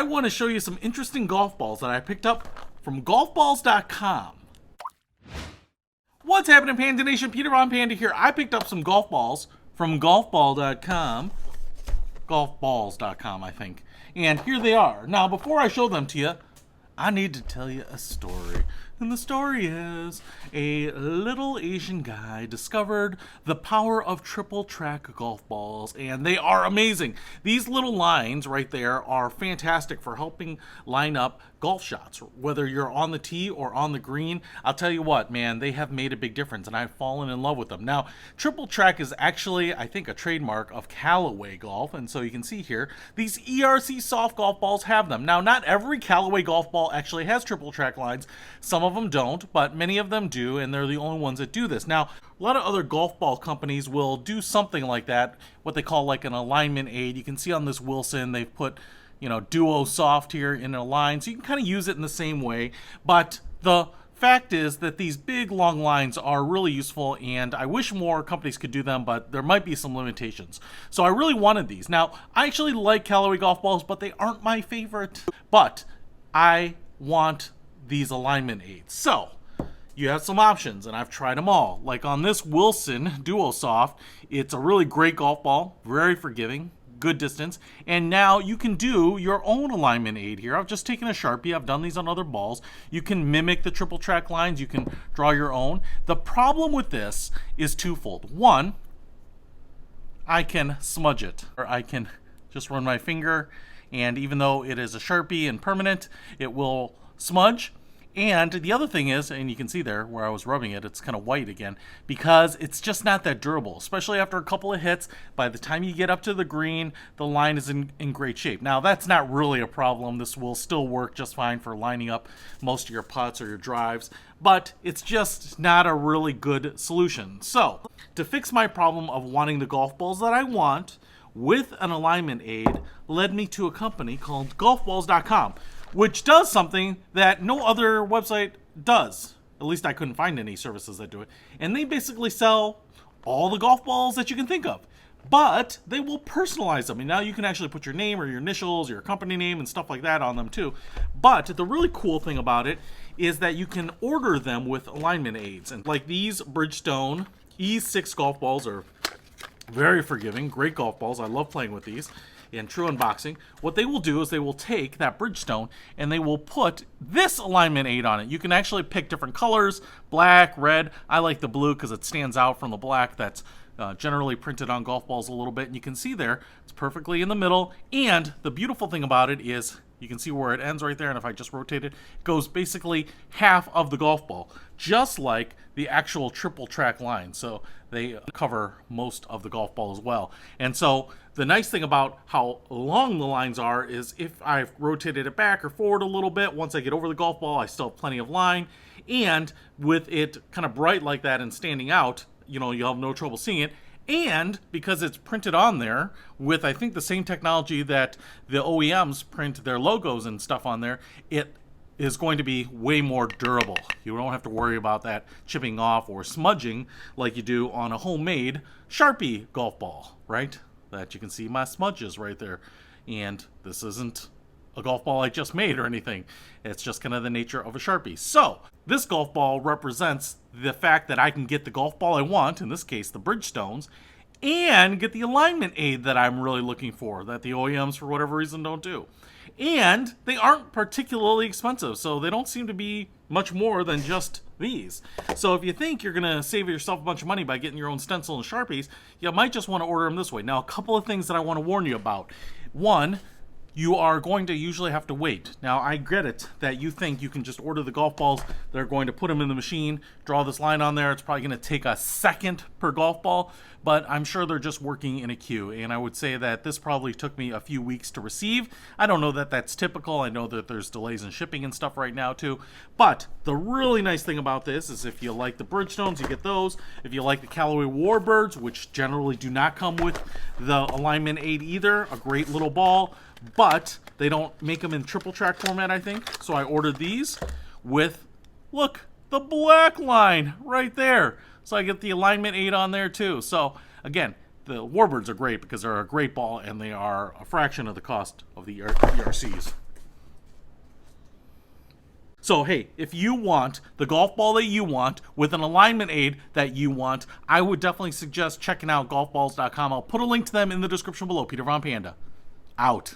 want to show you some interesting golf balls that I picked up from golfballs.com. What's happening, Panda Nation? Peter Von Panda here. I picked up some golf balls from golfball.com. Golfballs.com, I think. And here they are. Now, before I show them to you, I need to tell you a story. And the story is a little Asian guy discovered the power of triple track golf balls, and they are amazing. These little lines right there are fantastic for helping line up golf shots, whether you're on the tee or on the green. I'll tell you what, man, they have made a big difference, and I've fallen in love with them. Now, triple track is actually, I think, a trademark of Callaway Golf, and so you can see here, these ERC soft golf balls have them. Now, not every Callaway golf ball actually has triple track lines. Some of them don't, but many of them do, and they're the only ones that do this. Now, a lot of other golf ball companies will do something like that, what they call like an alignment aid. You can see on this Wilson, they've put, Duo Soft here in a line, so you can kind of use it in the same way. But the fact is that these big long lines are really useful, and I wish more companies could do them, but there might be some limitations. So I really wanted these. Now, I actually like Callaway golf balls, but they aren't my favorite. But I want these alignment aids. So you have some options, and I've tried them all. Like on this Wilson Duo Soft, it's a really great golf ball, very forgiving, good distance, and now you can do your own alignment aid here. I've just taken a Sharpie. I've done these on other balls. You can mimic the triple track lines. You can draw your own. The problem with this is twofold. One, I can smudge it, or I can just run my finger, and even though it is a Sharpie and permanent, it will smudge. And the other thing is, and you can see there where I was rubbing it, it's kind of white again, because it's just not that durable, especially after a couple of hits. By the time you get up to the green, the line is in great shape. Now, that's not really a problem. This will still work just fine for lining up most of your putts or your drives, but it's just not a really good solution. So, to fix my problem of wanting the golf balls that I want with an alignment aid led me to a company called golfballs.com, which does something that no other website does. At least I couldn't find any services that do it. And they basically sell all the golf balls that you can think of. But they will personalize them. And now you can actually put your name or your initials, your company name, and stuff like that on them too. But the really cool thing about it is that you can order them with alignment aids. And like these Bridgestone E6 golf balls are very forgiving, great golf balls. I love playing with these. In true unboxing, what they will do is they will take that Bridgestone and they will put this alignment aid on it. You can actually pick different colors, black, red. I like the blue because it stands out from the black that's generally printed on golf balls a little bit. And you can see there, it's perfectly in the middle. And the beautiful thing about it is you can see where it ends right there. And if I just rotate it, it goes basically half of the golf ball, just like the actual triple track line. So they cover most of the golf ball as well. And so the nice thing about how long the lines are is if I've rotated it back or forward a little bit, once I get over the golf ball, I still have plenty of line. And with it kind of bright like that and standing out, you'll have no trouble seeing it. And because it's printed on there with, I think, the same technology that the OEMs print their logos and stuff on there, it is going to be way more durable. You don't have to worry about that chipping off or smudging like you do on a homemade Sharpie golf ball, right? That you can see my smudges right there. And this isn't a golf ball I just made or anything. It's just kind of the nature of a Sharpie. So this golf ball represents the fact that I can get the golf ball I want, in this case the Bridgestones, and get the alignment aid that I'm really looking for, that the OEMs for whatever reason don't do. And they aren't particularly expensive, so they don't seem to be much more than just these. So if you think you're going to save yourself a bunch of money by getting your own stencil and Sharpies, you might just want to order them this way. Now, a couple of things that I want to warn you about. One, you are going to usually have to wait. Now, I get it that you think you can just order the golf balls, they're going to put them in the machine, draw this line on there, it's probably going to take a second per golf ball, but I'm sure they're just working in a queue, and I would say that this probably took me a few weeks to receive. I don't know that that's typical. I know that there's delays in shipping and stuff right now too, but the really nice thing about this is if you like the Bridgestones, you get those. If you like the Callaway Warbirds, which generally do not come with the alignment aid either, a great little ball, but they don't make them in triple track format, I think. So I ordered these with, look, the black line right there. So I get the alignment aid on there too. So again, the Warbirds are great because they're a great ball and they are a fraction of the cost of the ERCs. So, hey, if you want the golf ball that you want with an alignment aid that you want, I would definitely suggest checking out golfballs.com. I'll put a link to them in the description below. Peter Von Panda, out.